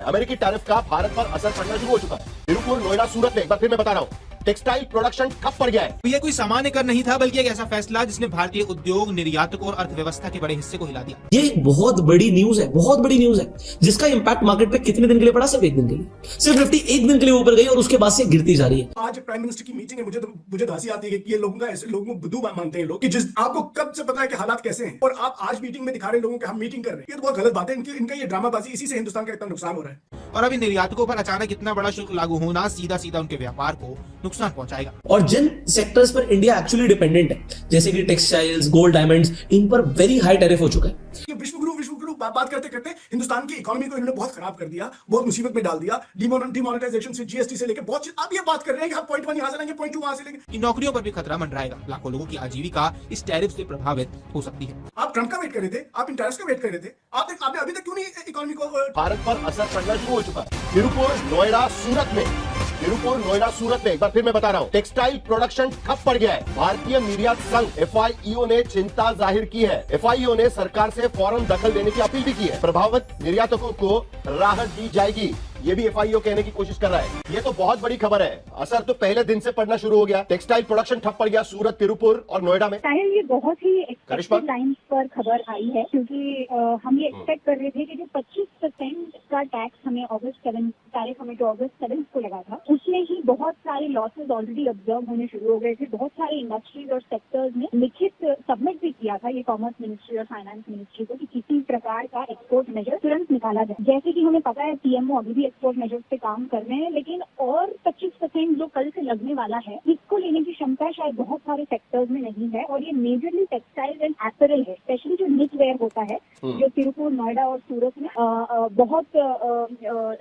अमेरिकी टैरिफ का भारत पर असर पड़ना शुरू हो चुका है। तिरुपुर, नोएडा, सूरत में एक बार फिर मैं बता रहा हूँ, टेक्सटाइल प्रोडक्शन ठप पड़ गया है। यह कोई सामान्य कर नहीं था, बल्कि एक ऐसा फैसला जिसने भारतीय उद्योग, निर्यातकों और अर्थव्यवस्था के बड़े हिस्से को हिला दिया। ये एक बहुत बड़ी न्यूज है, बहुत बड़ी न्यूज है, जिसका इंपैक्ट मार्केट पे कितने दिन के लिए पड़ा? सिर्फ एक दिन के लिए। सिर्फ निफ्टी एक दिन के लिए ऊपर गई और उसके बाद से गिरती जा रही है। आज प्राइम मिनिस्टर की मीटिंग है, मुझे तो हंसी आती है कि ये लोगों का ऐसे लोगों को बुद्धू मानते हैं लोग कि जिस आपको कब से पता है कि हालात कैसे हैं और आप आज मीटिंग में दिखा रहे लोगों को हम मीटिंग कर रहे हैं। ये तो बहुत गलत बात है। इनका ये ड्रामाबाजी, इसी से हिंदुस्तान का इतना नुकसान हो रहा है। और अभी निर्यातकों पर अचानक इतना बड़ा शुल्क लागू होना सीधा सीधा उनके व्यापार को नुकसान पहुंचाएगा। और जिन सेक्टर्स पर इंडिया एक्चुअली डिपेंडेंट है, जैसे कि टेक्सटाइल्स, गोल्ड, डायमंड्स, इन पर वेरी हाई टैरिफ हो चुका है। विश्व गुरु बात करते करते हिंदुस्तान की इकोनॉमी को इन्होंने बहुत खराब कर दिया, बहुत मुसीबत में डाल दिया। डिमोनेटाइजेशन से, जीएसटी से लेकर बहुत चीज। आप ये बात कर रहे हैं कि हम पॉइंट 1 यहां से लेंगे, पॉइंट 2 वहां से लेंगे। नौकरियों पर भी खतरा मंडराएगा। लाखों लोगों की आजीविका इस टैरिफ से प्रभावित हो सकती है। आप ट्रंप का वेट कर रहे थे, आप इन टैरिफ्स का वेट कर रहे थे, आपने अभी तक क्यों नहीं इकोनॉमी को भारत पर असर पड़ना शुरू हो चुका है। तिरुपुर, नोएडा, सूरत में एक बार फिर मैं बता रहा हूँ, टेक्सटाइल प्रोडक्शन ठप पड़ गया है। भारतीय निर्यात संघ FIEO ने चिंता जाहिर की है। FIEO ने सरकार से फौरन दखल देने की अपील भी की है। प्रभावित निर्यातकों को राहत दी जाएगी, ये भी FIEO कहने की कोशिश कर रहा है। ये तो बहुत बड़ी खबर है। असर तो पहले दिन से पड़ना शुरू हो गया। टेक्सटाइल प्रोडक्शन ठप पड़ गया सूरत, तिरुपुर और नोएडा में। साहिल, ये बहुत ही एक्सपेक्टेड लाइंस पर खबर आई है, क्योंकि हम ये एक्सपेक्ट कर रहे थे कि जो 25% का टैक्स हमें टैरिफ हमें जो अगस्त 7 को लगा था, उसमें ही बहुत सारे लॉसेस ऑलरेडी ऑब्जर्व होने शुरू हो गए थे। बहुत सारे इंडस्ट्रीज और सेक्टर्स ने लिखित सबमिट भी किया था ये कॉमर्स मिनिस्ट्री और फाइनेंस मिनिस्ट्री को कि किसी प्रकार का एक्सपोर्ट मेजर तुरंत निकाला जाए। जैसे कि हमें पता है PMO अभी भी एक्सपोर्ट मेजर्स पे काम कर रहे हैं, लेकिन और 25% जो कल से लगने वाला है, इसको लेने की क्षमता शायद बहुत सारे सेक्टर्स में नहीं है। और ये मेजरली टेक्सटाइल एंड एपरल है, स्पेशली जो निट वेयर होता है, जो तिरुपुर, नोएडा और सूरत में बहुत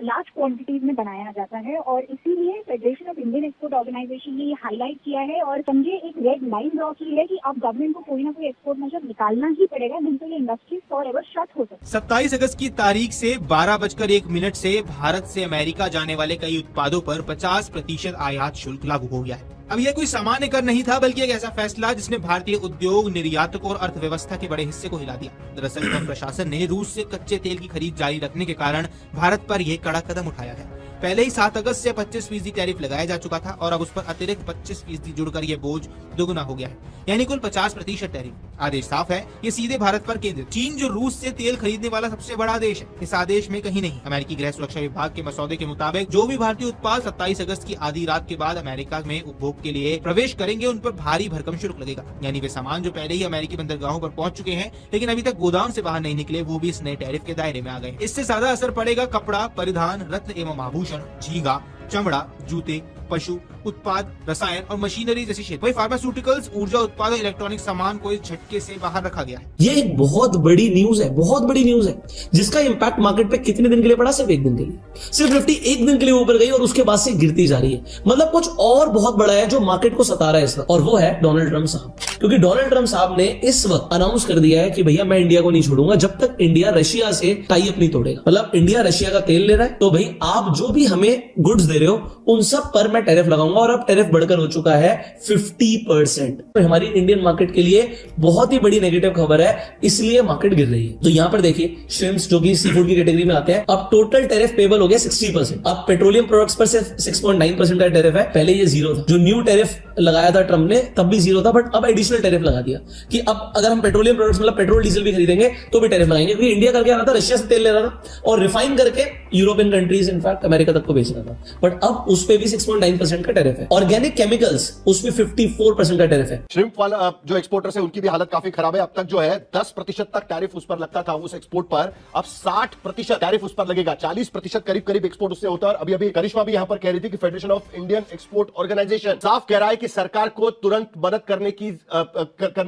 लार्ज क्वांटिटीज में बनाया जाता है। और इसीलिए federation of Indian export organisation ने ये हाईलाइट किया है और समझे एक रेड लाइन ड्रॉ की है कि अब गवर्नमेंट को कोई ना कोई एक्सपोर्ट मेजर निकालना ही पड़ेगा, नहीं तो ये इंडस्ट्री फॉरएवर शट हो सकती है। 27 अगस्त की तारीख से 12:01 से भारत से अमेरिका जाने वाले कई उत्पादों पर 50% आयात शुल्क लागू हो गया है। अब यह कोई सामान्य कर नहीं था, बल्कि एक ऐसा फैसला जिसने भारतीय उद्योग, निर्यातकों और अर्थव्यवस्था के बड़े हिस्से को हिला दिया। दरअसल ट्रंप प्रशासन ने रूस से कच्चे तेल की खरीद जारी रखने के कारण भारत पर यह कड़ा कदम उठाया है। पहले ही 7 अगस्त से 25% टैरिफ लगाया जा चुका था और अब उस पर अतिरिक्त 25% जुड़कर यह बोझ दोगुना हो गया है, यानी कुल 50% टैरिफ। आदेश साफ है, ये सीधे भारत पर केंद्रित। चीन जो रूस से तेल खरीदने वाला सबसे बड़ा देश है, इस आदेश में कहीं नहीं। अमेरिकी गृह सुरक्षा विभाग के मसौदे के मुताबिक जो भी भारतीय उत्पाद 27 अगस्त की आधी रात के बाद अमेरिका में उपभोग के लिए प्रवेश करेंगे, उन पर भारी भरकम शुल्क लगेगा। यानी वे सामान जो पहले ही अमेरिकी बंदरगाहों पर पहुंच चुके हैं लेकिन अभी तक गोदाम से बाहर नहीं निकले, वो भी इस नए टैरिफ के दायरे में आ गए। इससे ज्यादा असर पड़ेगा कपड़ा, परिधान, रत्न एवं आभूषण, झींगा, चमड़ा, जूते, पशु उत्पाद, रसायन और मशीनरी जैसी क्षेत्र। वही फार्मास्यूटिकल्स, ऊर्जा उत्पाद और इलेक्ट्रॉनिक सामान को इस झटके से बाहर रखा गया है। ये एक बहुत बड़ी न्यूज है, बहुत बड़ी न्यूज है, जिसका इंपैक्ट मार्केट पे कितने दिन के लिए पड़ा? सिर्फ एक दिन के लिए। सिर्फ निफ्टी एक दिन के लिए ऊपर गई और उसके बाद से गिरती जा रही है। मतलब कुछ और बहुत बड़ा है जो मार्केट को सता रहा है इस वक्त, और वो है डोनाल्ड ट्रंप साहब। क्योंकि डोनाल्ड ट्रंप साहब ने इस वक्त अनाउंस कर दिया है कि भैया मैं इंडिया को नहीं छोड़ूंगा जब तक इंडिया रशिया से टाई अप नहीं तोड़ेगा। मतलब इंडिया रशिया का तेल ले रहा है, तो भाई आप जो भी हमें गुड्स दे रहे हो उन सब पर मैं टैरिफ लगाऊंगा। और अब टैरिफ बढ़कर हो चुका है 50%। तो हमारी इंडियन मार्केट के लिए बहुत ही बड़ी नेगेटिव खबर है, इसलिए मार्केट गिर रही है। तो यहां पर देखिए, श्रिम्प्स जो कि सी फूड की कैटेगरी में आते हैं, अब टोटल टैरिफ पेबल हो गया 60%। अब पेट्रोलियम प्रोडक्ट्स पर सिर्फ 6.9% का टैरिफ है, पहले ये 0 था। जो न्यू टैरिफ लगाया था ट्रंप ने तब भी 0 था, बट अब एडिशनल टैरिफ लगा दिया कि अब अगर हम पेट्रोलियम प्रोडक्ट्स मतलब पेट्रोल डीजल भी खरीदेंगे तो भी टैरिफ लगाएंगे। क्योंकि इंडिया करके आ रहा था, रशिया से तेल ले रहा था और रिफाइन करके यूरोपियन कंट्रीज, इनफैक्ट अमेरिका तक को बेच रहा था, बट अब उस पे भी 6.9% का टैरिफ है। ऑर्गेनिक केमिकल्स उसमें 54% का टैरिफ है। श्रिम्प वाला जो एक्सपोर्टर्स है उनकी भी हालत काफी खराब है। अब तक जो है 10% तक टैरिफ उस पर लगता था उस एक्सपोर्ट पर, अब 60% टैरिफ उस पर लगेगा। 40% करीब एक्सपोर्ट उससे होता है। अभी करिश्मा भी यहां पर कह रही थी कि federation of Indian export organisation साफ कह रहा है कि सरकार को तुरंत मदद करने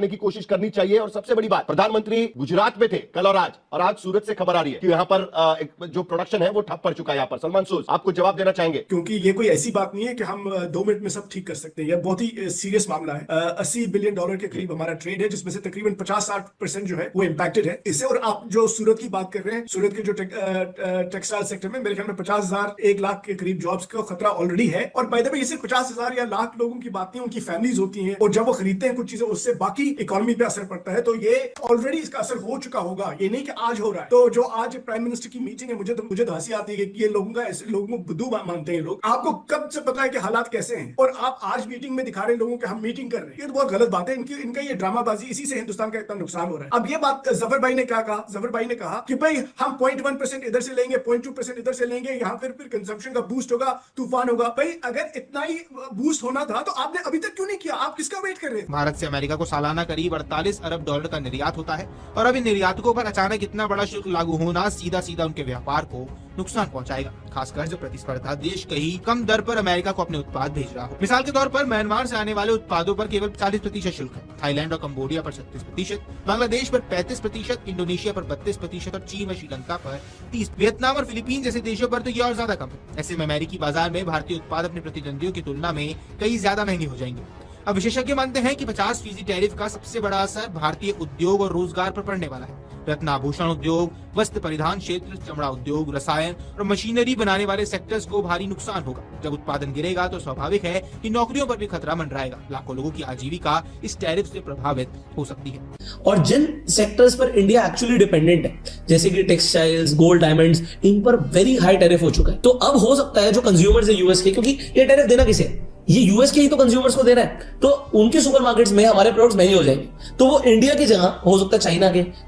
की कोशिश करनी चाहिए। और सबसे बड़ी बात, प्रधानमंत्री गुजरात में थे कल और आज सूरत से खबर आ रही है कि यहां पर जो प्रोडक्शन है वो ठप पड़ चुका है। यहां पर सलमान सूद आपको जवाब देना चाहेंगे? क्योंकि ये कोई ऐसी बात नहीं है कि हम 2 मिनट में सब ठीक कर सकते हैं। यह बहुत ही सीरियस मामला है। $80 बिलियन के करीब हमारा ट्रेड है, जिसमें से तकरीबन 50-60% जो है वो इम्पैक्टेड है इससे। और आप जो सूरत की बात कर रहे हैं, सूरत के जो टेक्सटाइल सेक्टर में मेरे ख्याल में 50,000 1 लाख के करीब जॉब्स का खतरा ऑलरेडी है। और बाय द वे ये सिर्फ 50,000 या लाख लोगों की बात नहीं, उनकी फैमिलीज होती हैं और जब वो खरीदते हैं कुछ चीजें उससे बाकी इकोनॉमी पे असर पड़ता है। तो ये ऑलरेडी इसका असर हो चुका होगा, ये नहीं कि आज हो रहा है। तो जो आज प्राइम मिनिस्टर की मीटिंग है, मुझे तो हंसी आती है कि ये लोगों को बुद्धू मानते हैं लोग। आपको कब से पता है कि हालात कैसे हैं और आप आज मीटिंग में दिखा रहे हैं लोगों के हम मीटिंग कर रहे हैं। ये तो बहुत गलत बात है। इनका ये ड्रामाबाजी, इसी से हिंदुस्तान का इतना नुकसान हो रहा है। अब ये बात जफर भाई ने क्या कहा, जफर भाई ने कहा कि भाई हम 0.1% इधर से लेंगे, 0.2% इधर से लेंगे, यहाँ फिर कंजम्पशन का बूस्ट होगा, तूफान होगा। भाई अगर इतना ही बूस्ट होना था तो आपने अभी तक क्यों नहीं किया? आप किसका वेट कर रहे थे? भारत से अमेरिका को सालाना करीब 48 अरब डॉलर का निर्यात होता है और अब इन निर्यातकों पर अचानक इतना बड़ा शुल्क लागू होना सीधा सीधा उनके व्यापार को नुकसान पहुंचाएगा, खासकर जो प्रतिस्पर्धा देश कहीं कम दर पर अमेरिका को अपने उत्पाद भेज रहा हो। मिसाल के तौर पर म्यांमार से आने वाले उत्पादों पर केवल 40% शुल्क है, थाईलैंड और कंबोडिया पर 36%, बांग्लादेश पर 35%, इंडोनेशिया पर 32% और चीन व श्रीलंका पर 30%। वियतनाम और फिलीपीन जैसे देशों पर तो ये और ज्यादा कम है। ऐसे में अमेरिकी बाजार में भारतीय उत्पाद अपने प्रतिद्वंदियों की तुलना में कई ज्यादा महंगे हो जाएंगे। अब विशेषज्ञ मानते हैं कि 50% टैरिफ का सबसे बड़ा असर भारतीय उद्योग और रोजगार पर पड़ने वाला है। रत्न आभूषण उद्योग, वस्त्र परिधान क्षेत्र, चमड़ा उद्योग, रसायन और मशीनरी बनाने वाले सेक्टर्स को भारी नुकसान होगा। जब उत्पादन गिरेगा तो स्वाभाविक है कि नौकरियों पर भी खतरा मंडराएगा। लाखों लोगों की आजीविका इस टैरिफ से प्रभावित हो सकती है। और जिन सेक्टर्स पर इंडिया एक्चुअली डिपेंडेंट है, जैसे कि टेक्सटाइल्स, गोल्ड, डायमंड्स, इन पर वेरी हाई टैरिफ हो चुका है। तो अब हो सकता है जो कंज्यूमर्स है यूएस के, क्योंकि ये टैरिफ देना किसे, ये यूएस के ही तो कंज्यूमर्स को दे रहा है, तो उनके सुपरमार्केट्स में हमारे प्रोडक्ट्स महंगे हो जाएंगे। तो वो इंडिया की जगह हो सकता है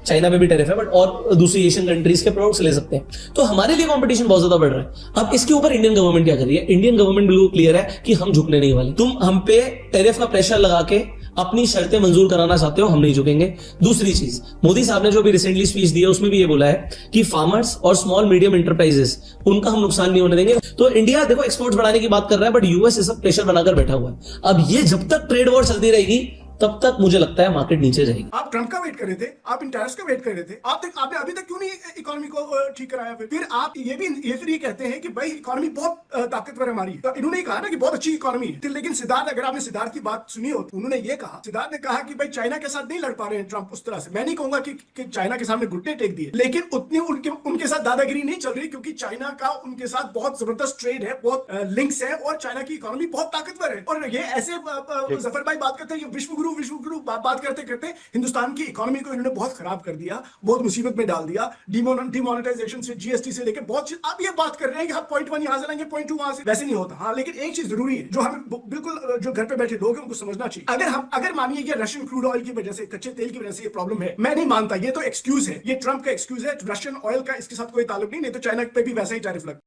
चाइना में भी टैरिफ है, बट और दूसरी एशियन कंट्रीज के प्रोडक्ट्स ले सकते हैं। तो हमारे लिए कंपटीशन बहुत ज्यादा बढ़ रहा है। अब इसके ऊपर इंडियन गवर्नमेंट क्या कर रही है? इंडियन गवर्नमेंट बिल्कुल क्लियर है कि हम झुकने नहीं वाले। तुम हम पे टैरिफ का प्रेशर लगा के अपनी शर्तें मंजूर कराना चाहते हो, हम नहीं झुकेंगे। दूसरी चीज, मोदी साहब ने जो भी रिसेंटली स्पीच दी है उसमें भी ये बोला है कि फार्मर्स और स्मॉल मीडियम एंटरप्राइजेस, उनका हम नुकसान नहीं होने देंगे। तो इंडिया देखो एक्सपोर्ट्स बढ़ाने की बात कर रहा है, बट यूएस ये सब प्रेशर बनाकर बैठा हुआ है। अब ये जब तक ट्रेड वॉर चलती रहेगी तब तक मुझे लगता है मार्केट नीचे जाएगी। आप ट्रंप का वेट कर रहे थे, आप इन टैरिफ्स का वेट कर रहे थे, आपने अभी तक क्यों नहीं इकोनॉमी को ठीक कराया? फिर आप ये कहते हैं कि भाई इकोनॉमी बहुत ताकतवर है हमारी। तो इन्होंने कहा ना कि बहुत अच्छी इकोनॉमी है, लेकिन सिद्धार्थ, अगर आपने सिद्धार्थ की बात सुनी हो, उन्होंने ये कहा, सिद्धार्थ ने कहा कि भाई चाइना के साथ नहीं लड़ पा रहे हैं ट्रंप उस तरह से। मैं नहीं कहूंगा कि चाइना के सामने घुटने टेक दिए, लेकिन उतनी उनके साथ दादागिरी नहीं चल रही, क्योंकि चाइना का उनके साथ बहुत जबरदस्त ट्रेड है, बहुत लिंक्स है और चाइना की इकोनॉमी बहुत ताकतवर है। और ये ऐसे जफर भाई बात करते हैं विश्वगुरु बात करते करते हिंदुस्तान की इकोनॉमी को इन्होंने बहुत खराब कर दिया, बहुत मुसीबत में डाल दिया। डिमोनेटाइजेशन से, जीएसटी से लेकर बहुत चीज। अब ये बात कर रहे हैं कि हम 0.1 यहां से लेंगे, 0.2 वहां से, वैसे नहीं होता। हाँ, लेकिन एक चीज जरूरी है जो हमें बिल्कुल, जो घर पे बैठे लोग हैं उनको समझना चाहिए। अगर मानिए ये रशियन क्रूड ऑयल की वजह से, कच्चे तेल की वजह से ये प्रॉब्लम है, मैं नहीं मानता, ये तो एक्सक्यूज है, ये ट्रंप का एक्सक्यूज है। रशियन ऑयल का इसके साथ कोई ताल्लुक नहीं तो चाइना पे भी वैसा ही टैरिफ लग